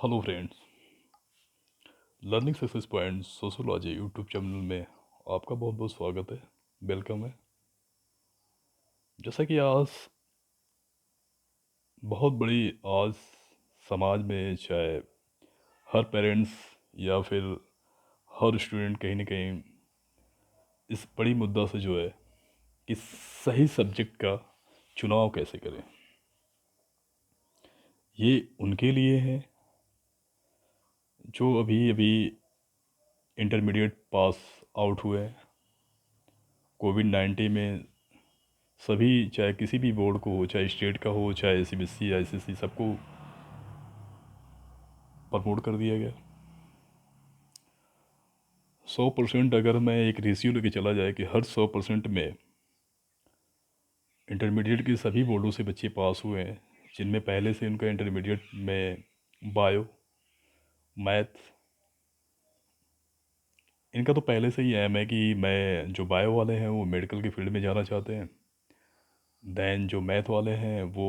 Hello friends. Learning success point sociology YouTube channel में आपका बहुत बहुत स्वागत है। वेलकम है। जैसा कि आज बहुत बड़ी आज समाज में चाहे हर पेरेंट्स या फिर हर स्टूडेंट कहीं ना कहीं इस बड़ी मुद्दा से जो है कि सही सब्जेक्ट का चुनाव कैसे करें। ये उनके लिए है जो अभी अभी इंटरमीडिएट पास आउट हुए हैं। कोविड-19 में सभी चाहे किसी भी बोर्ड को हो, चाहे स्टेट का हो, चाहे सीबीएसई आईसीएसई, सबको प्रमोट कर दिया गया। 100% अगर मैं एक रेशियो लेके चला जाए कि हर 100% में इंटरमीडिएट के सभी बोर्डों से बच्चे पास हुए हैं जिनमें पहले से उनका इंटरमीडिएट में बायो, मैथ, इनका तो पहले से ही एम है कि मैं जो बायो वाले हैं वो मेडिकल के फील्ड में जाना चाहते हैं। दैन जो मैथ वाले हैं वो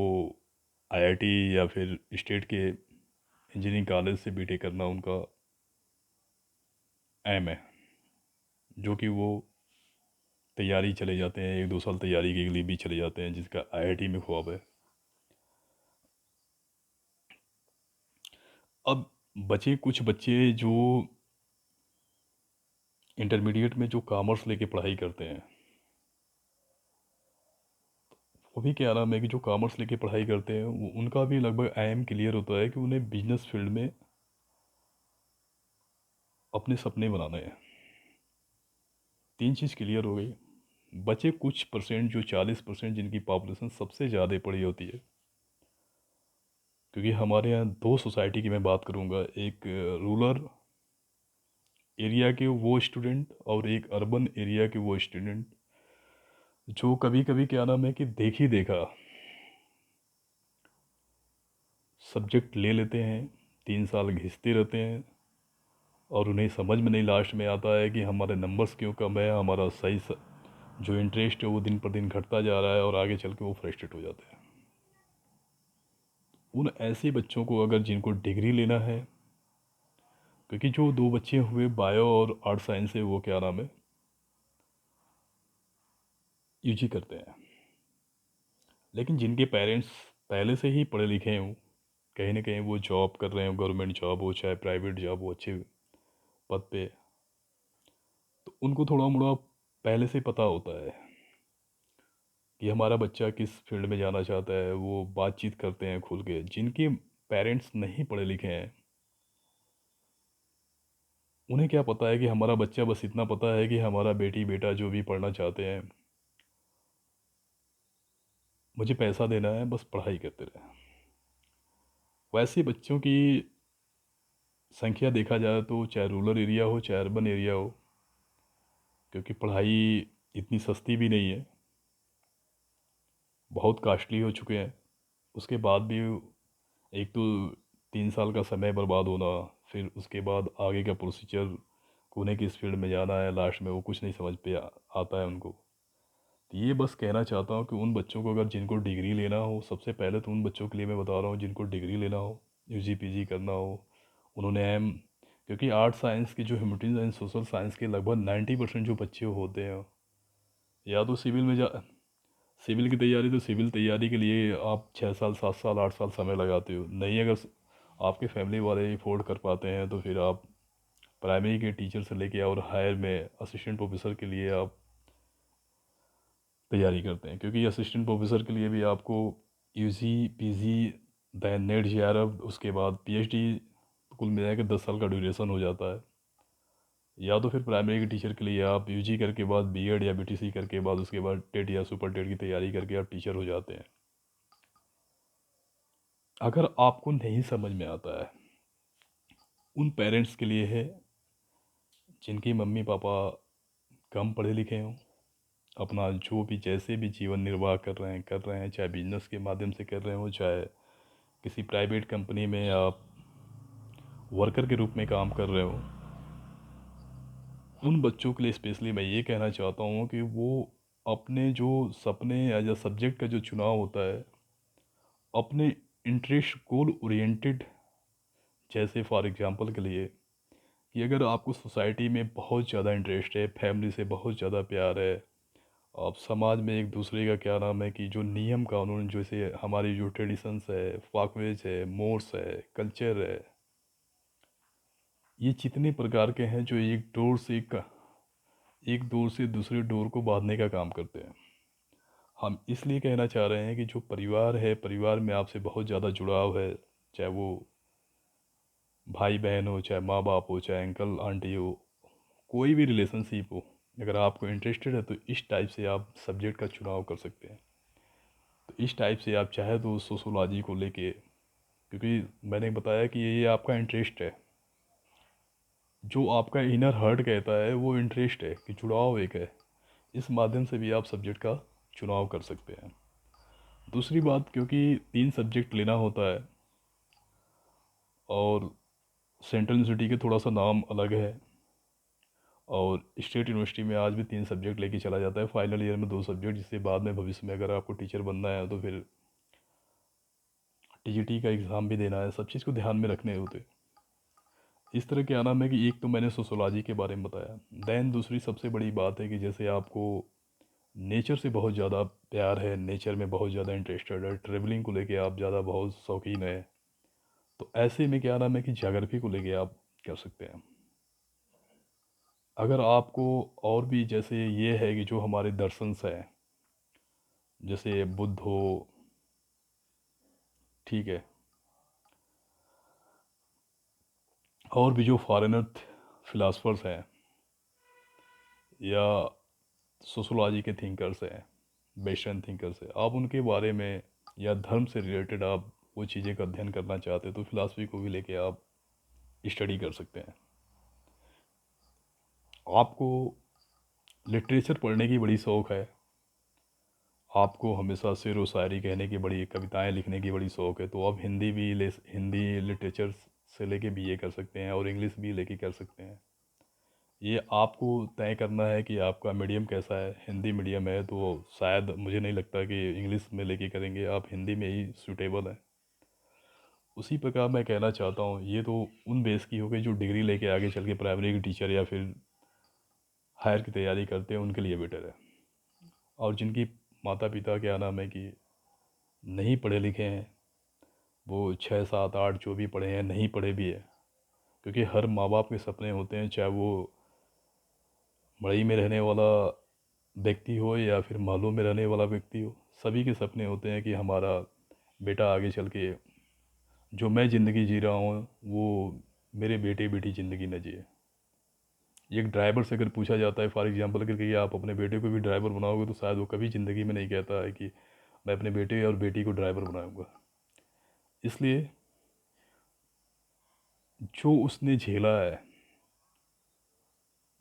आईआईटी या फिर स्टेट के इंजीनियरिंग कॉलेज से बीटेक करना उनका एम है, जो कि वो तैयारी चले जाते हैं, 1-2 साल तैयारी के लिए भी चले जाते हैं जिसका आईआईटी में ख्वाब है। अब बचे कुछ बच्चे जो इंटरमीडिएट में जो कॉमर्स लेके पढ़ाई करते हैं, वो भी क्या नाम है कि जो कॉमर्स लेके पढ़ाई करते हैं उनका भी लगभग एम क्लियर होता है कि उन्हें बिजनेस फील्ड में अपने सपने बनाने हैं। 3 चीज़ क्लियर हो गई। बचे कुछ परसेंट जो 40% जिनकी पॉपुलेशन सबसे ज़्यादा पढ़ी होती है, क्योंकि हमारे यहाँ दो सोसाइटी की मैं बात करूँगा, एक रूरल एरिया के वो स्टूडेंट और एक अर्बन एरिया के वो स्टूडेंट जो कभी कभी क्या नाम है कि देख ही देखा सब्जेक्ट ले लेते हैं, 3 साल घिसते रहते हैं और उन्हें समझ में नहीं लास्ट में आता है कि हमारे नंबर्स क्यों कम है, हमारा जो इंटरेस्ट है वो दिन पर दिन घटता जा रहा है और आगे चल के वो फ्रस्ट्रेट हो जाते हैं। उन ऐसे बच्चों को अगर जिनको डिग्री लेना है, क्योंकि जो दो बच्चे हुए बायो और आर्ट साइंस से वो क्या नाम है यूजी करते हैं, लेकिन जिनके पेरेंट्स पहले से ही पढ़े लिखे हों, कहीं ना कहीं वो जॉब कर रहे हो, गवर्नमेंट जॉब हो चाहे प्राइवेट जॉब हो, अच्छे पद पे, तो उनको थोड़ा मोड़ा पहले से पता होता है कि हमारा बच्चा किस फील्ड में जाना चाहता है। वो बातचीत करते हैं खुल के। जिनके पेरेंट्स नहीं पढ़े लिखे हैं उन्हें क्या पता है कि हमारा बच्चा, बस इतना पता है कि हमारा बेटी बेटा जो भी पढ़ना चाहते हैं मुझे पैसा देना है, बस पढ़ाई करते रहे। वैसे बच्चों की संख्या देखा जाए तो चाहे रूरल एरिया हो चाहे अर्बन एरिया हो, क्योंकि पढ़ाई इतनी सस्ती भी नहीं है, बहुत कास्टली हो चुके हैं। उसके बाद भी एक तो 3 साल का समय बर्बाद होना, फिर उसके बाद आगे का प्रोसीजर, उन्हें किस फील्ड में जाना है, लास्ट में वो कुछ नहीं समझ पे आता है उनको। तो ये बस कहना चाहता हूँ कि उन बच्चों को अगर जिनको डिग्री लेना हो, सबसे पहले तो उन बच्चों के लिए मैं बता रहा हूँ जिनको डिग्री लेना हो, यूजी पीजी करना हो, उन्होंने एम, क्योंकि आर्ट साइंस की जो ह्यूमैनिटीज़ एंड सोशल साइंस के लगभग 90% जो बच्चे होते हैं, या तो सिविल में जा, सिविल की तैयारी, तो सिविल तैयारी के लिए आप 6 साल 7 साल 8 साल समय लगाते हो। नहीं, अगर आपके फैमिली वाले अफोर्ड कर पाते हैं तो फिर आप प्राइमरी के टीचर से लेके और हायर में असिस्टेंट प्रोफेसर के लिए आप तैयारी करते हैं, क्योंकि असिस्टेंट प्रोफेसर के लिए भी आपको UG PG then net JRF, उसके बाद पीएचडी, कुल मिला के 10 साल का ड्यूरेशन हो जाता है। या तो फिर प्राइमरी के टीचर के लिए आप यूजी करके बाद बीएड या बीटीसी करके बाद उसके बाद टेट या सुपर टेट की तैयारी करके आप टीचर हो जाते हैं। अगर आपको नहीं समझ में आता है, उन पेरेंट्स के लिए है जिनके मम्मी पापा कम पढ़े लिखे हों, अपना जो भी जैसे भी जीवन निर्वाह कर रहे हैं, चाहे बिजनेस के माध्यम से कर रहे हो, चाहे किसी प्राइवेट कंपनी में आप वर्कर के रूप में काम कर रहे हो, उन बच्चों के लिए स्पेशली मैं ये कहना चाहता हूँ कि वो अपने जो सपने एज अ सब्जेक्ट का जो चुनाव होता है, अपने इंटरेस्ट गोल ओरिएंटेड जैसे फॉर एग्ज़ाम्पल के लिए कि अगर आपको सोसाइटी में बहुत ज़्यादा इंटरेस्ट है, फैमिली से बहुत ज़्यादा प्यार है, आप समाज में एक दूसरे का क्या नाम है कि जो नियम कानून जैसे हमारी जो ट्रेडिशंस है, वॉकवेज है, मोर्स है, कल्चर है, ये जितने प्रकार के हैं जो एक डोर से दूसरे डोर को बांधने का काम करते हैं। हम इसलिए कहना चाह रहे हैं कि जो परिवार है, परिवार में आपसे बहुत ज़्यादा जुड़ाव है, चाहे वो भाई बहन हो, चाहे माँ बाप हो, चाहे अंकल आंटी हो, कोई भी रिलेशनशिप हो। अगर आपको इंटरेस्टेड है तो इस टाइप से आप सब्जेक्ट का चुनाव कर सकते हैं। तो इस टाइप से आप चाहे तो सोशोलॉजी को लेके, क्योंकि मैंने बताया कि ये आपका इंटरेस्ट है, जो आपका इनर हार्ट कहता है वो इंटरेस्ट है कि जुड़ाव एक है, इस माध्यम से भी आप सब्जेक्ट का चुनाव कर सकते हैं। दूसरी बात, क्योंकि 3 सब्जेक्ट लेना होता है और सेंट्रल यूनिवर्सिटी के थोड़ा सा नाम अलग है, और स्टेट यूनिवर्सिटी में आज भी 3 सब्जेक्ट लेके चला जाता है, फाइनल ईयर में 2 सब्जेक्ट, जिससे बाद में भविष्य में अगर आपको टीचर बनना है तो फिर टीजीटी का एग्ज़ाम भी देना है, सब चीज़ को ध्यान में रखने होते। इस तरह क्या नाम है कि एक तो मैंने सोशोलॉजी के बारे में बताया। दैन दूसरी सबसे बड़ी बात है कि जैसे आपको नेचर से बहुत ज़्यादा प्यार है, नेचर में बहुत ज़्यादा इंटरेस्टेड है, ट्रेवलिंग को लेके आप ज़्यादा बहुत शौकीन है, तो ऐसे में क्या नाम है कि ज्योग्राफी को लेके आप कर सकते हैं। अगर आपको और भी जैसे ये है कि जो हमारे दर्शंस हैं, जैसे बुद्ध हो, ठीक है, और भी जो फॉरेनर फिलासफर्स हैं या सोशोलॉजी के थिंकर्स हैं, वेस्टर्न थिंकर्स हैं, आप उनके बारे में या धर्म से रिलेटेड आप वो चीज़ें का अध्ययन करना चाहते हैं तो फिलासफी को भी लेके आप स्टडी कर सकते हैं। आपको लिटरेचर पढ़ने की बड़ी शौक़ है, आपको हमेशा शेर व शायरी कहने की बड़ी, कविताएं लिखने की बड़ी शौक़ है, तो आप हिंदी लिटरेचर से लेके बीए कर सकते हैं और इंग्लिश भी लेके कर सकते हैं। ये आपको तय करना है कि आपका मीडियम कैसा है। हिंदी मीडियम है तो शायद मुझे नहीं लगता कि इंग्लिश में लेके करेंगे, आप हिंदी में ही सूटेबल हैं। उसी प्रकार मैं कहना चाहता हूँ, ये तो उन बेस की हो गई जो डिग्री लेके आगे चल के प्राइमरी के टीचर या फिर हायर की तैयारी करते हैं, उनके लिए बेटर है। और जिनकी माता पिता क्या नाम है कि नहीं पढ़े लिखे हैं, वो 6 7 8 जो भी पढ़े हैं, नहीं पढ़े भी है, क्योंकि हर माँ बाप के सपने होते हैं, चाहे वो मड़ई में रहने वाला व्यक्ति हो या फिर महलों में रहने वाला व्यक्ति हो, सभी के सपने होते हैं कि हमारा बेटा आगे चल के जो मैं ज़िंदगी जी रहा हूँ वो मेरे बेटे बेटी ज़िंदगी न जिए। एक ड्राइवर से अगर पूछा जाता है फॉर एग्जांपल करके कि आप अपने बेटे को भी ड्राइवर बनाओगे, तो शायद वो कभी ज़िंदगी में नहीं कहता है कि मैं अपने बेटे और बेटी को ड्राइवर बनाऊंगा। इसलिए जो उसने झेला है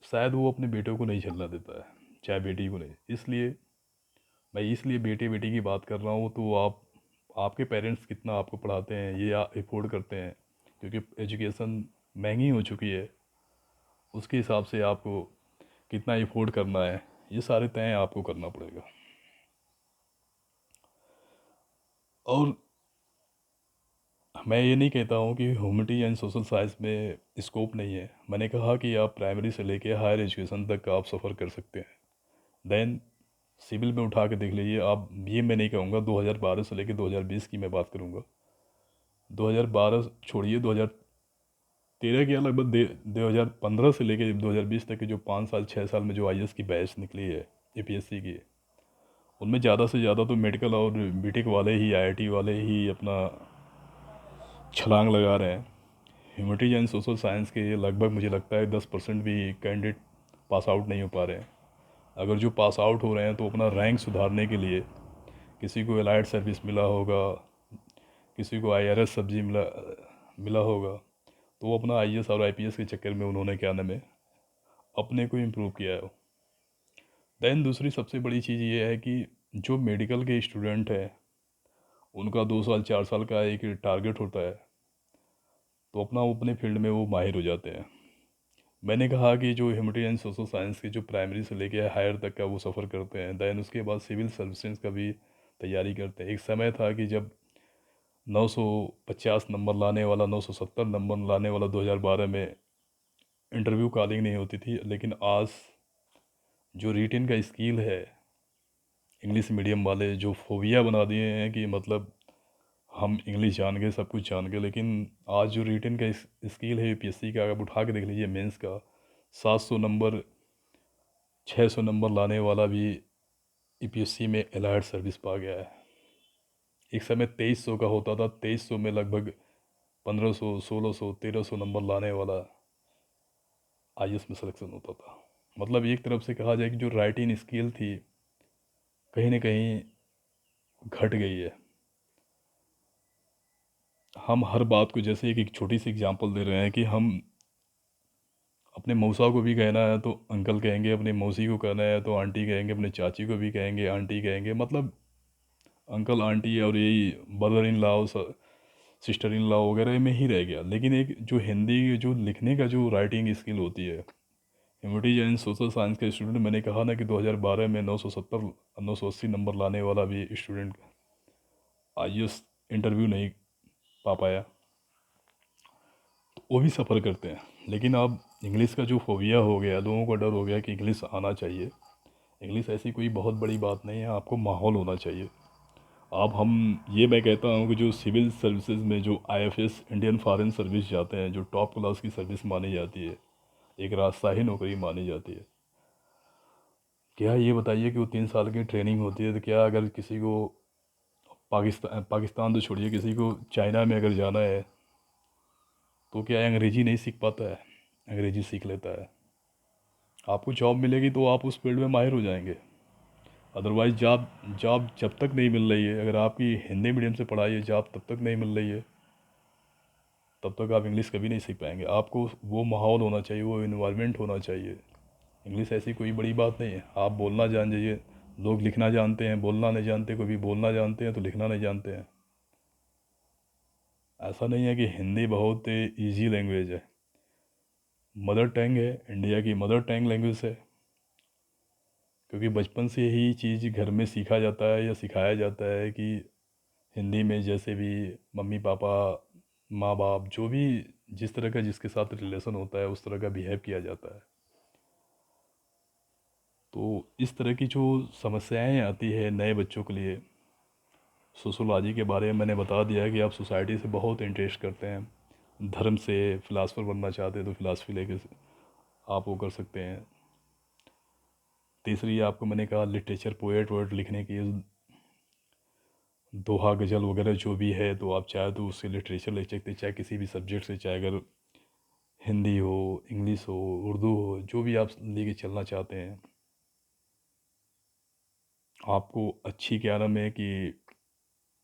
शायद वो अपने बेटों को नहीं झेलना देता है, चाहे बेटी को नहीं। इसलिए बेटे बेटी की बात कर रहा हूँ, तो आपके पेरेंट्स कितना आपको पढ़ाते हैं ये अफोर्ड करते हैं, क्योंकि एजुकेशन महंगी हो चुकी है, उसके हिसाब से आपको कितना अफोर्ड करना है, ये सारे तय आपको करना पड़ेगा। और मैं ये नहीं कहता हूँ कि ह्यूमैनिटी एंड सोशल साइंस में स्कोप नहीं है। मैंने कहा कि आप प्राइमरी से लेके हायर एजुकेशन तक आप सफ़र कर सकते हैं। देन सिविल में उठा के देख लीजिए आप, ये मैं नहीं कहूँगा 2012 से लेके 2020 की मैं बात करूँगा। 2012 छोड़िए, 2013 के लगभग 2015 से लेके 2020 तक के जो 5 साल 6 साल में जो आईएएस की बैच निकली है एपीएससी की, उनमें ज़्यादा से ज़्यादा तो मेडिकल और बीटेक वाले ही, आईआईटी वाले ही अपना छलांग लगा रहे हैं। ह्यूमैनिटीज एंड सोशल साइंस के लगभग मुझे लगता है 10% भी कैंडिडेट पास आउट नहीं हो पा रहे हैं। अगर जो पास आउट हो रहे हैं तो अपना रैंक सुधारने के लिए, किसी को एलाइड सर्विस मिला होगा, किसी को आईआरएस सब्जी मिला मिला होगा, तो वो अपना आईएएस और आईपीएस के चक्कर में उन्होंने क्या नाम है अपने को इम्प्रूव किया है। दैन दूसरी सबसे बड़ी चीज़ ये है कि जो मेडिकल के स्टूडेंट हैं उनका 2 साल 4 साल का एक टारगेट होता है, तो अपना वो अपने फील्ड में वो माहिर हो जाते हैं। मैंने कहा कि जो ह्यूमैनिटी एंड सोशल साइंस के जो प्राइमरी से लेके हायर तक का वो सफ़र करते हैं, दैन उसके बाद सिविल सर्विसेज का भी तैयारी करते हैं। एक समय था कि जब 950 नंबर लाने वाला, 970 नंबर लाने वाला 2012 में इंटरव्यू कॉलिंग नहीं होती थी। लेकिन आज जो रिटेन का स्किल है, इंग्लिश मीडियम वाले जो फोबिया बना दिए हैं कि मतलब हम इंग्लिश जान गए, सब कुछ जान गए, लेकिन आज जो रिटेन का स्किल है यूपीएससी का, आप उठा के देख लीजिए मेंस का, 700 नंबर, 600 नंबर लाने वाला भी यूपीएससी में एलाइड सर्विस पा गया है। एक समय 2300 का होता था, 2300 में लगभग 1500, 1600, 1300 नंबर लाने वाला आईएएस में सिलेक्शन होता था। मतलब एक तरफ से कहा जाए कि जो राइटिंग स्किल थी कहीं ना कहीं घट गई है। हम हर बात को, जैसे एक छोटी सी एग्जांपल दे रहे हैं कि हम अपने मौसा को भी कहना है तो अंकल कहेंगे, अपनी मौसी को कहना है तो आंटी कहेंगे, अपने चाची को भी कहेंगे आंटी कहेंगे। मतलब अंकल आंटी और यही brother in law, sister in law वगैरह में ही रह गया। लेकिन एक जो हिंदी जो लिखने का जो राइटिंग स्किल होती है, ह्यूमैनिटीज एंड सोशल साइंस का स्टूडेंट, मैंने कहा ना कि 2012 में 970 980 नंबर लाने वाला भी स्टूडेंट आईएएस इंटरव्यू नहीं पा पाया, तो वो भी सफ़र करते हैं। लेकिन अब इंग्लिश का जो फोबिया हो गया, लोगों को डर हो गया कि इंग्लिश आना चाहिए। इंग्लिश ऐसी कोई बहुत बड़ी बात नहीं है, आपको माहौल होना चाहिए। अब हम, ये मैं कहता हूँ कि जो सिविल सर्विसेज में जो आईएफएस, इंडियन फॉरेन सर्विस जाते हैं, जो टॉप क्लास की सर्विस मानी जाती है, एक राजशाही नौकरी मानी जाती है, क्या ये बताइए कि वो 3 साल की ट्रेनिंग होती है, तो क्या अगर किसी को पाकिस्तान तो छोड़िए, किसी को चाइना में अगर जाना है तो क्या अंग्रेज़ी नहीं सीख पाता है? अंग्रेज़ी सीख लेता है। आपको जॉब मिलेगी तो आप उस फील्ड में माहिर हो जाएंगे। अदरवाइज़ जॉब जॉब जब तक नहीं मिल रही है, अगर आपकी हिंदी मीडियम से पढ़ाई है, जॉब तब तक नहीं मिल रही है, तब तक आप इंग्लिश कभी नहीं सीख पाएंगे। आपको वो माहौल होना चाहिए, वो इन्वायरमेंट होना चाहिए। इंग्लिश ऐसी कोई बड़ी बात नहीं है, आप बोलना जान जाइए। लोग लिखना जानते हैं, बोलना नहीं जानते। कभी बोलना जानते हैं तो लिखना नहीं जानते हैं। ऐसा नहीं है कि हिंदी बहुत इजी लैंग्वेज है। मदर टंग है, इंडिया की मदर टंग लैंग्वेज है, क्योंकि बचपन से ही चीज़ घर में सीखा जाता है या सिखाया जाता है कि हिंदी में जैसे भी मम्मी पापा, माँ बाप, जो भी जिस तरह का जिसके साथ रिलेशन होता है उस तरह का बिहेव किया जाता है। तो इस तरह की जो समस्याएं आती है नए बच्चों के लिए, सोशोलॉजी के बारे में मैंने बता दिया कि आप सोसाइटी से बहुत इंटरेस्ट करते हैं, धर्म से फ़िलासफ़र बनना चाहते हैं तो फ़िलासफ़ी लेके आप वो कर सकते हैं। तीसरी आपको मैंने कहा लिटरेचर, पोएट वोएट लिखने की, दोहा गज़ल वगैरह जो भी है, तो आप चाहे तो उससे लिटरेचर ले सकते हैं, चाहे किसी भी सब्जेक्ट से, चाहे अगर हिंदी हो, इंग्लिश हो, उर्दू हो, जो भी आप लेके चलना चाहते हैं। आपको अच्छी क्या नाम है कि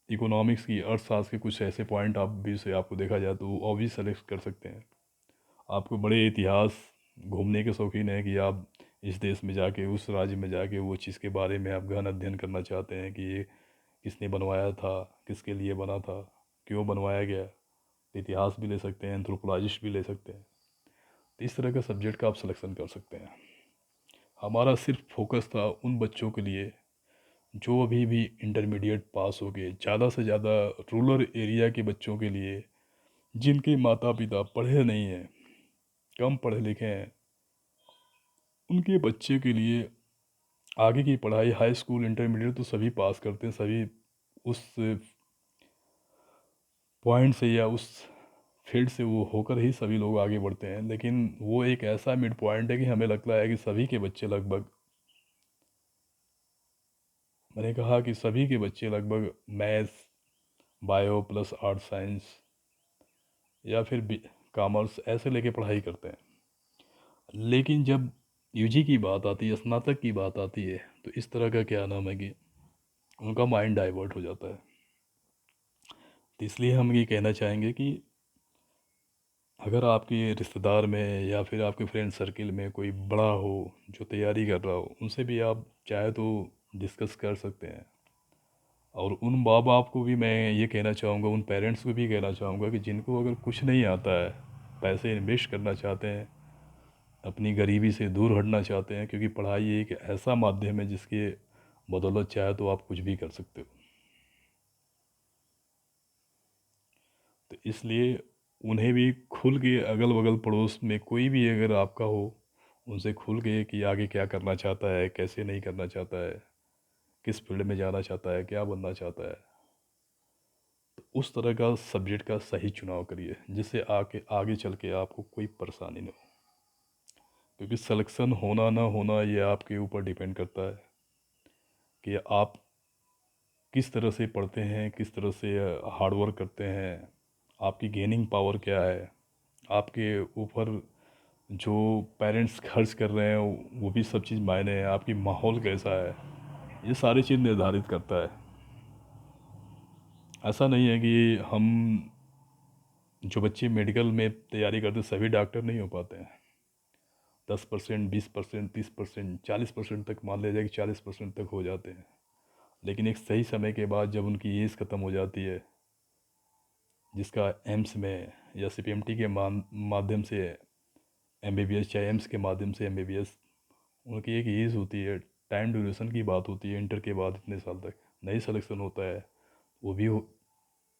इकोनॉमिक्स की, अर्थशास्त्र के कुछ ऐसे पॉइंट आप भी से आपको देखा जाए तो वो भी सेलेक्ट कर सकते हैं। आपको बड़े इतिहास घूमने के शौकीन है कि आप इस देश में जाके, उस राज्य में जाके वो चीज़ के बारे में आप गहन अध्ययन करना चाहते हैं कि ये किसने बनवाया था, किसके लिए बना था, क्यों बनवाया गया। इतिहास भी ले सकते हैं, एंथ्रोपोलॉजिस्ट भी ले सकते हैं। तो इस तरह का सब्जेक्ट का आप सिलेक्शन कर सकते हैं। हमारा सिर्फ फोकस था उन बच्चों के लिए जो अभी भी इंटरमीडिएट पास हो गए, ज़्यादा से ज़्यादा रूरल एरिया के बच्चों के लिए जिनके माता पिता पढ़े नहीं हैं, कम पढ़े लिखे हैं, उनके बच्चे के लिए आगे की पढ़ाई, हाई स्कूल इंटरमीडिएट तो सभी पास करते हैं, सभी उस पॉइंट से या उस फील्ड से वो होकर ही सभी लोग आगे बढ़ते हैं। लेकिन वो एक ऐसा मिड पॉइंट है कि हमें लगता है कि सभी के बच्चे लगभग, मैंने कहा कि सभी के बच्चे लगभग maths, bio plus art science या फिर कॉमर्स ऐसे लेके पढ़ाई करते हैं। लेकिन जब यूजी की बात आती है, स्नातक की बात आती है, तो इस तरह का क्या नाम है कि उनका माइंड डाइवर्ट हो जाता है। तो इसलिए हम ये कहना चाहेंगे कि अगर आपके रिश्तेदार में या फिर आपके फ्रेंड सर्किल में कोई बड़ा हो जो तैयारी कर रहा हो, उनसे भी आप चाहे तो डिस्कस कर सकते हैं। और उन माँ बाप को भी मैं ये कहना चाहूँगा, उन पेरेंट्स को भी कहना चाहूँगा कि जिनको अगर कुछ नहीं आता है, पैसे इन्वेस्ट करना चाहते हैं, अपनी गरीबी से दूर हटना चाहते हैं, क्योंकि पढ़ाई एक ऐसा माध्यम है जिसके बदौलत चाहे तो आप कुछ भी कर सकते हो। इसलिए उन्हें भी खुल के अगल बगल पड़ोस में कोई भी अगर आपका हो, उनसे खुल के कि आगे क्या करना चाहता है, कैसे नहीं करना चाहता है, किस फील्ड में जाना चाहता है, क्या बनना चाहता है, तो उस तरह का सब्जेक्ट का सही चुनाव करिए जिससे आके आगे चल के आपको कोई परेशानी ना हो। क्योंकि सिलेक्शन होना ना होना ये आपके ऊपर डिपेंड करता है कि आप किस तरह से पढ़ते हैं, किस तरह से हार्ड वर्क करते हैं, आपकी गेनिंग पावर क्या है, आपके ऊपर जो पेरेंट्स खर्च कर रहे हैं वो भी सब चीज़ मायने है, आपकी माहौल कैसा है, ये सारी चीज़ निर्धारित करता है। ऐसा नहीं है कि हम जो बच्चे मेडिकल में तैयारी करते सभी डॉक्टर नहीं हो पाते हैं। 10%, 20%, 30%, 40% तक मान लिया जाए कि 40% तक हो जाते हैं। लेकिन एक सही समय के बाद जब उनकी एज ख़त्म हो जाती है, जिसका एम्स में या सीपीएमटी के माध्यम से एमबीबीएस, चाहे एम्स के माध्यम से एमबीबीएस, उनकी एक एज होती है, टाइम ड्यूरेशन की बात होती है, इंटर के बाद इतने साल तक नहीं सिलेक्शन होता है, वो भी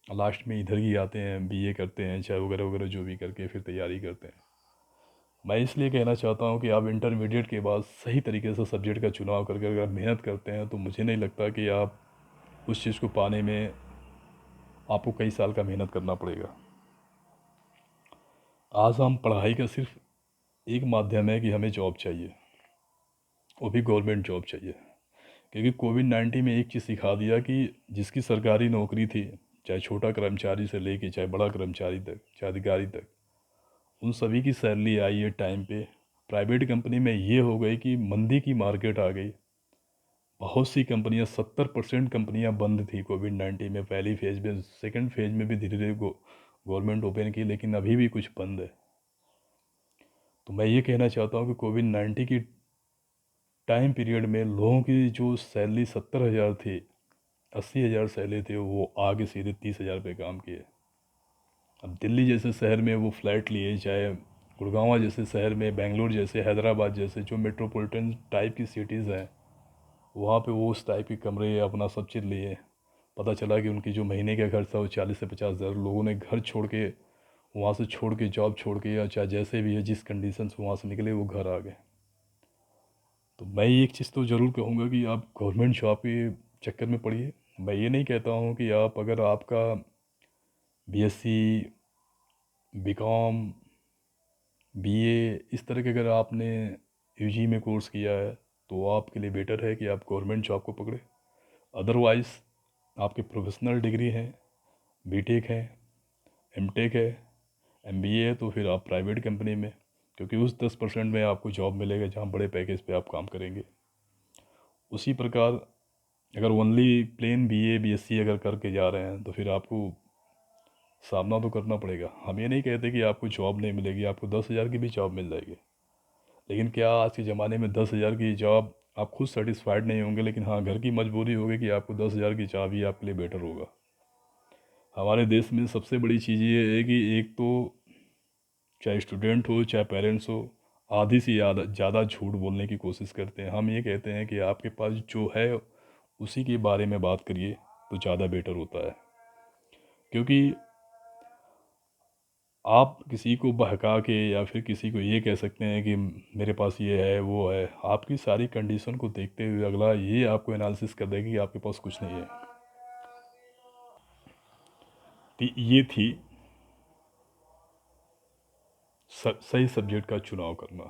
लास्ट में इधर ही आते हैं, बीए करते हैं, चाहे वगैरह वगैरह जो भी करके फिर तैयारी करते हैं। मैं इसलिए कहना चाहता हूँ कि आप इंटरमीडिएट के बाद सही तरीके से सब्जेक्ट का चुनाव करके अगर आप मेहनत करते हैं तो मुझे नहीं लगता कि आप उस चीज़ को पाने में आपको कई साल का मेहनत करना पड़ेगा। आज हम पढ़ाई का सिर्फ एक माध्यम है कि हमें जॉब चाहिए, वो भी गवर्नमेंट जॉब चाहिए। क्योंकि कोविड-19 में एक चीज़ सिखा दिया कि जिसकी सरकारी नौकरी थी, चाहे छोटा कर्मचारी से लेके चाहे बड़ा कर्मचारी तक, चाहे अधिकारी तक, उन सभी की सैलरी आई है टाइम पे। प्राइवेट कंपनी में ये हो गई कि मंदी की मार्केट आ गई। बहुत सी कंपनियां, 70% कंपनियां बंद थी कोविड-19 में पहली फेज़ में। सेकंड फेज़ में भी धीरे धीरे गवर्नमेंट ओपन की, लेकिन अभी भी कुछ बंद है। तो मैं ये कहना चाहता हूँ कि कोविड-19 की टाइम पीरियड में लोगों की जो सैलरी 70,000 थी, 80,000 सैलरी थी, वो आगे सीधे 30,000 पे काम किए। अब दिल्ली जैसे शहर में वो फ्लैट लिए, चाहे गुड़गांव जैसे शहर में, बेंगलोर जैसे, हैदराबाद जैसे जो मेट्रोपॉलिटन टाइप की सिटीज़ हैं, वहाँ पे वो उस टाइप के कमरे अपना सब चीज़ लिए। पता चला कि उनकी जो महीने का खर्च था वो 40 से 50,000। लोगों ने घर छोड़ के, वहाँ से छोड़ के, जॉब छोड़ के, या चाहे जैसे भी है जिस कंडीशन से वहाँ से निकले वो घर आ गए। तो मैं एक चीज़ तो ज़रूर कहूँगा कि आप गवर्नमेंट जॉब के चक्कर में पड़िए। मैं ये नहीं कहता हूँ कि आप, अगर आपका बीएससी, बीकॉम, बीए इस तरह के अगर आपने यूजी में कोर्स किया है तो आपके लिए बेटर है कि आप गवर्नमेंट जॉब को पकड़े। अदरवाइज़ आपके प्रोफेशनल डिग्री है, बीटेक है, एमटेक है, एमबीए है, तो फिर आप प्राइवेट कंपनी में, क्योंकि उस 10% में आपको जॉब मिलेगा जहाँ बड़े पैकेज पे आप काम करेंगे। उसी प्रकार अगर ओनली प्लेन बीए बीएससी अगर करके जा रहे हैं तो फिर आपको सामना तो करना पड़ेगा। हम ये नहीं कहते कि आपको जॉब नहीं मिलेगी, आपको 10,000 की भी जॉब मिल जाएगी। लेकिन क्या आज के ज़माने में 10,000 की जॉब आप खुद सेटिस्फाइड नहीं होंगे, लेकिन हाँ घर की मजबूरी होगी कि आपको 10,000 की जॉब ही आपके लिए बेटर होगा। हमारे देश में सबसे बड़ी चीज़ ये है कि एक तो चाहे स्टूडेंट हो चाहे पेरेंट्स हो, आधी से ज़्यादा झूठ बोलने की कोशिश करते हैं। हम ये कहते हैं कि आपके पास जो है उसी के बारे में बात करिए तो ज़्यादा बेटर होता है। क्योंकि आप किसी को बहका के या फिर किसी को ये कह सकते हैं कि मेरे पास ये है वो है, आपकी सारी कंडीशन को देखते हुए अगला ये आपको एनालिसिस कर देगा कि आपके पास कुछ नहीं है। तो ये थी सही सब्जेक्ट का चुनाव करना।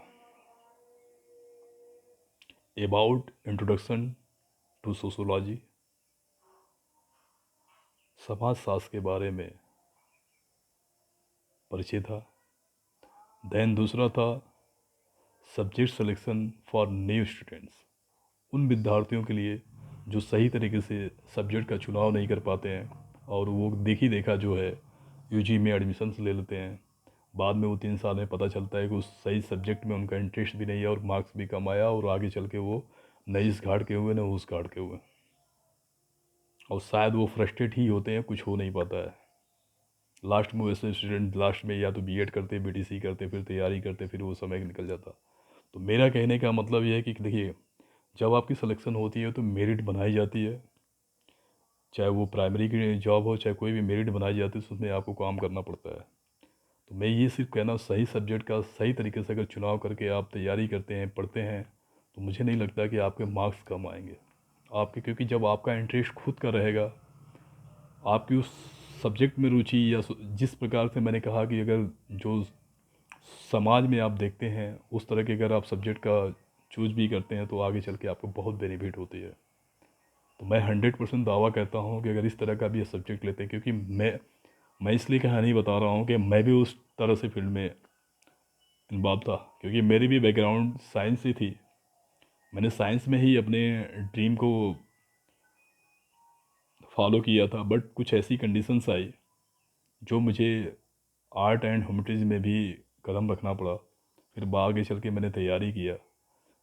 अबाउट इंट्रोडक्शन टू सोशोलॉजी, समाजशास्त्र के बारे में परिचय था। देन दूसरा था subject selection for new students, उन विद्यार्थियों के लिए जो सही तरीके से सब्जेक्ट का चुनाव नहीं कर पाते हैं और वो देखी देखा जो है यूजी में एडमिशन्स ले लेते हैं। बाद में वो 3 साल में पता चलता है कि उस सही सब्जेक्ट में उनका इंटरेस्ट भी नहीं है और मार्क्स भी कम आया, और आगे चल के वो न इस घाट के हुए न उस घाट के हुए, और शायद वो फ्रस्ट्रेट ही होते हैं, कुछ हो नहीं पाता है। लास्ट में वैसे स्टूडेंट लास्ट में या तो बीएड करते, बीटीसी करते, फिर तैयारी करते, फिर वो समय निकल जाता। तो मेरा कहने का मतलब ये है कि देखिए, जब आपकी सिलेक्शन होती है तो मेरिट बनाई जाती है, चाहे वो प्राइमरी की जॉब हो, चाहे कोई भी मेरिट बनाई जाती है तो उसमें आपको काम करना पड़ता है। तो मैं ये सिर्फ कहना, सही सब्जेक्ट का सही तरीके से अगर चुनाव करके आप तैयारी करते हैं, पढ़ते हैं, तो मुझे नहीं लगता कि आपके मार्क्स कम आएंगे आपके, क्योंकि जब आपका इंटरेस्ट खुद का रहेगा, आपकी उस सब्जेक्ट में रुचि या जिस प्रकार से मैंने कहा कि अगर जो समाज में आप देखते हैं उस तरह के अगर आप सब्जेक्ट का चूज भी करते हैं तो आगे चल के आपको बहुत बेनिफिट होती है। तो मैं 100% दावा करता हूँ कि अगर इस तरह का भी सब्जेक्ट लेते हैं, क्योंकि मैं इसलिए कहानी बता रहा हूँ कि मैं भी उस तरह से फील्ड में इन्वॉल्व था, क्योंकि मेरी भी बैकग्राउंड साइंस ही थी। मैंने साइंस में ही अपने ड्रीम को फॉलो किया था, बट कुछ ऐसी कंडीशंस आई जो मुझे आर्ट एंड ह्यूमैनिटीज़ में भी कदम रखना पड़ा। फिर आगे चल के मैंने तैयारी किया,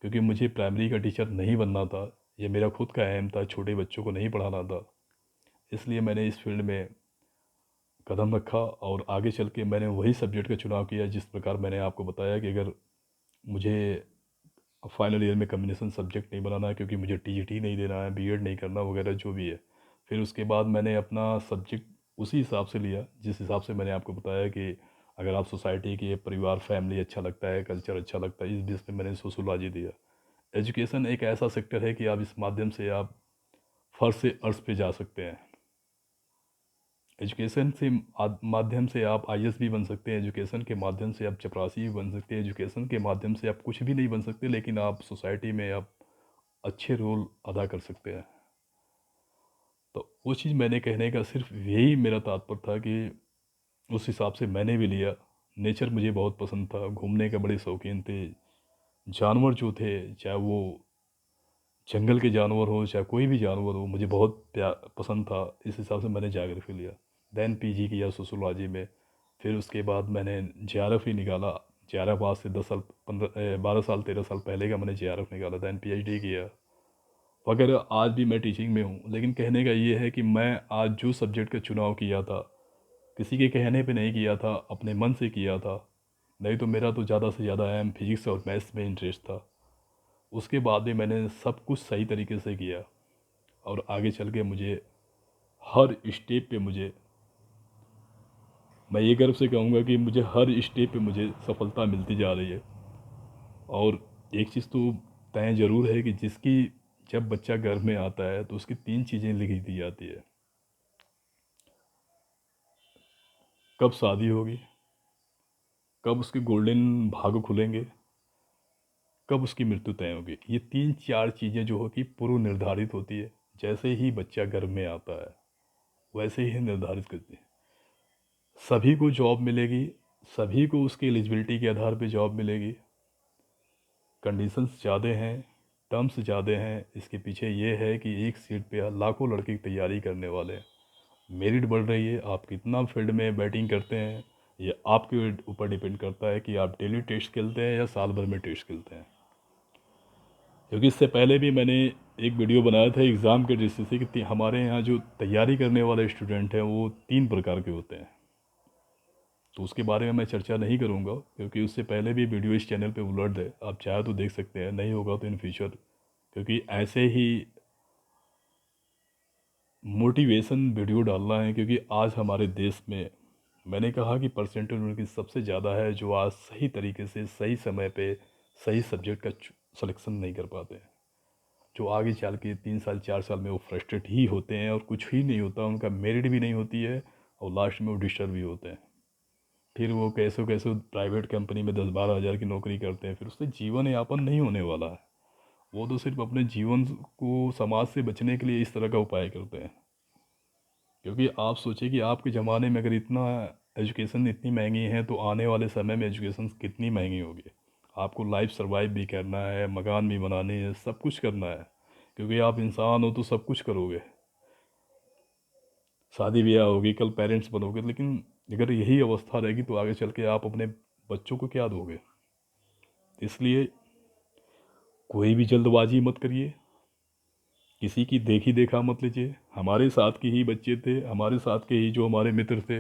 क्योंकि मुझे प्राइमरी का टीचर नहीं बनना था, ये मेरा खुद का एम था, छोटे बच्चों को नहीं पढ़ाना था। इसलिए मैंने इस फील्ड में कदम रखा और आगे चल के मैंने वही सब्जेक्ट का चुनाव किया जिस प्रकार मैंने आपको बताया कि अगर मुझे फाइनल ईयर में कम्बिनेशन सब्जेक्ट नहीं बनाना है, क्योंकि मुझे टीजीटी नहीं देना है, बीएड नहीं करना वगैरह जो भी है। फिर उसके बाद मैंने अपना सब्जेक्ट उसी हिसाब से लिया जिस हिसाब से मैंने आपको बताया कि अगर आप सोसाइटी के परिवार फैमिली अच्छा लगता है, कल्चर अच्छा लगता है, इस बेस पे मैंने सोशोलॉजी दिया। एजुकेशन एक ऐसा सेक्टर है कि आप इस माध्यम से आप फर्श से अर्श पे जा सकते हैं। एजुकेशन से माध्यम से आप आईएएस भी बन सकते हैं, एजुकेशन के माध्यम से आप चपरासी भी बन सकते हैं, एजुकेशन के माध्यम से आप कुछ भी नहीं बन सकते, लेकिन आप सोसाइटी में आप अच्छे रोल अदा कर सकते हैं। तो वो चीज़ मैंने कहने का सिर्फ यही मेरा तात्पर्य था कि उस हिसाब से मैंने भी लिया। नेचर मुझे बहुत पसंद था, घूमने के बड़े शौकीन थे। जानवर जो थे, चाहे वो जंगल के जानवर हो चाहे कोई भी जानवर हो, मुझे बहुत पसंद था। इस हिसाब से मैंने ज्योग्राफी लिया। देन पीजी किया सोशोलॉजी में। फिर उसके बाद मैंने जेआरएफ ही निकाला। जेआरएफ आज से 10 साल 12 साल 13 साल पहले का मैंने जेआरएफ निकाला। देन पीएचडी किया वगैरह। आज भी मैं टीचिंग में हूँ, लेकिन कहने का ये है कि मैं आज जो सब्जेक्ट का चुनाव किया था, किसी के कहने पे नहीं किया था, अपने मन से किया था। नहीं तो मेरा तो ज़्यादा से ज़्यादा एम फिजिक्स और मैथ्स में इंटरेस्ट था। उसके बाद भी मैंने सब कुछ सही तरीके से किया और आगे चल के मुझे हर स्टेप पे मुझे, मैं ये गर्व से कहूँगा कि मुझे हर स्टेप पे मुझे सफलता मिलती जा रही है। और एक चीज़ तो तय ज़रूर है कि जिसकी जब बच्चा गर्भ में आता है तो उसकी 3 चीज़ें लिखी दी जाती है। कब शादी होगी, कब उसके गोल्डन भाग खुलेंगे, कब उसकी मृत्यु तय होगी। ये 3-4 चीज़ें जो होती पूर्व निर्धारित होती है। जैसे ही बच्चा गर्भ में आता है वैसे ही निर्धारित करती है। सभी को जॉब मिलेगी, सभी को उसकी एलिजिबिलिटी के आधार पे जॉब मिलेगी। कंडीशंस ज़्यादा हैं, टर्म्स ज़्यादा हैं। इसके पीछे ये है कि एक सीट पे लाखों लड़के तैयारी करने वाले हैं। मेरिट बढ़ रही है, आप कितना फील्ड में बैटिंग करते हैं ये आपके ऊपर डिपेंड करता है कि आप डेली टेस्ट खेलते हैं या साल भर में टेस्ट खेलते हैं। क्योंकि इससे पहले भी मैंने एक वीडियो बनाया था एग्ज़ाम के दृष्टि से कि हमारे यहाँ जो तैयारी करने वाले स्टूडेंट हैं वो 3 प्रकार के होते हैं। तो उसके बारे में मैं चर्चा नहीं करूँगा, क्योंकि उससे पहले भी वीडियो इस चैनल पे उपलब्ध है, आप चाहे तो देख सकते हैं, नहीं होगा तो इन फ्यूचर। क्योंकि ऐसे ही मोटिवेशन वीडियो डालना है, क्योंकि आज हमारे देश में मैंने कहा कि परसेंटेज उनकी सबसे ज़्यादा है जो आज सही तरीके से सही समय पे सही सब्जेक्ट का सिलेक्शन नहीं कर पाते हैं। जो आगे चल के 3 साल 4 साल में वो फ्रस्ट्रेट ही होते हैं और कुछ ही नहीं होता, उनका मेरिट भी नहीं होती है और लास्ट में वो डिस्टर्ब भी होते हैं। फिर वो कैसे कैसे प्राइवेट कंपनी में 10-12 हज़ार की नौकरी करते हैं, फिर उससे जीवन यापन नहीं होने वाला है। वो तो सिर्फ अपने जीवन को समाज से बचने के लिए इस तरह का उपाय करते हैं। क्योंकि आप सोचिए कि आपके ज़माने में अगर इतना एजुकेशन इतनी महंगी है तो आने वाले समय में एजुकेशन कितनी महंगी होगी। आपको लाइफ सर्वाइव भी करना है, मकान भी बनाने हैं, सब कुछ करना है। क्योंकि आप इंसान हो तो सब कुछ करोगे, शादी ब्याह होगी, कल पेरेंट्स बनोगे, लेकिन अगर यही अवस्था रहेगी तो आगे चल के आप अपने बच्चों को क्या दोगे। इसलिए कोई भी जल्दबाजी मत करिए, किसी की देखी देखा मत लीजिए। हमारे साथ के ही बच्चे थे, हमारे साथ के ही जो हमारे मित्र थे,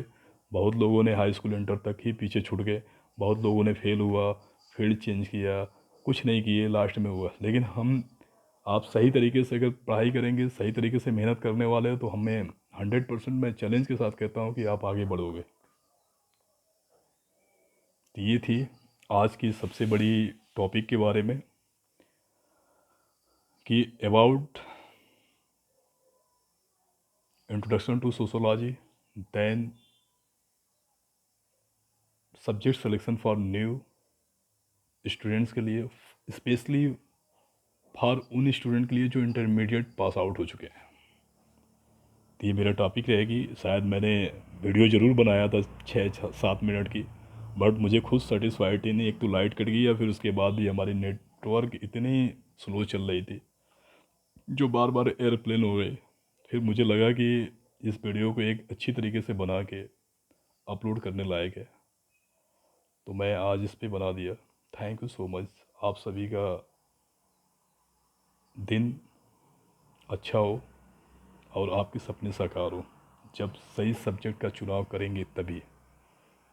बहुत लोगों ने हाई स्कूल इंटर तक ही पीछे छूट गए, बहुत लोगों ने फेल हुआ, फील्ड चेंज किया, कुछ नहीं किए, लास्ट में हुआ। लेकिन हम आप सही तरीके से अगर पढ़ाई करेंगे, सही तरीके से मेहनत करने वाले हो, तो हमें 100% मैं चैलेंज के साथ कहता हूँ कि आप आगे बढ़ोगे। तो ये थी आज की सबसे बड़ी टॉपिक के बारे में कि about introduction to sociology, then subject selection for new students के लिए, स्पेशली फॉर उन स्टूडेंट के लिए जो इंटरमीडिएट पास आउट हो चुके हैं। तो ये मेरा टॉपिक रहेगी। शायद मैंने वीडियो ज़रूर बनाया था 6-7 मिनट की, बट मुझे खुद सेटिस्फाइड ही नहीं। एक तो लाइट कट गई, या फिर उसके बाद भी हमारी नेटवर्क इतनी स्लो चल रही थी जो बार बार एयरप्लेन हो गई। फिर मुझे लगा कि इस वीडियो को एक अच्छी तरीके से बना के अपलोड करने लायक है, तो मैं आज इस पे बना दिया। Thank you so much. आप सभी का दिन अच्छा हो और आपके सपने साकार हो। जब सही सब्जेक्ट का चुनाव करेंगे तभी,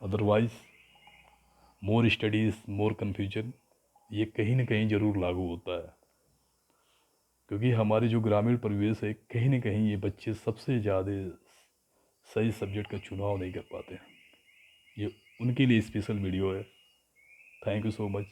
अदरवाइज़ मोर स्टडीज़ मोर कन्फ्यूजन, ये कहीं ना कहीं ज़रूर लागू होता है। क्योंकि हमारे जो ग्रामीण परिवेश है, कहीं ना कहीं ये बच्चे सबसे ज़्यादा सही सब्जेक्ट का चुनाव नहीं कर पाते हैं। ये उनके लिए स्पेशल वीडियो है। Thank you so much.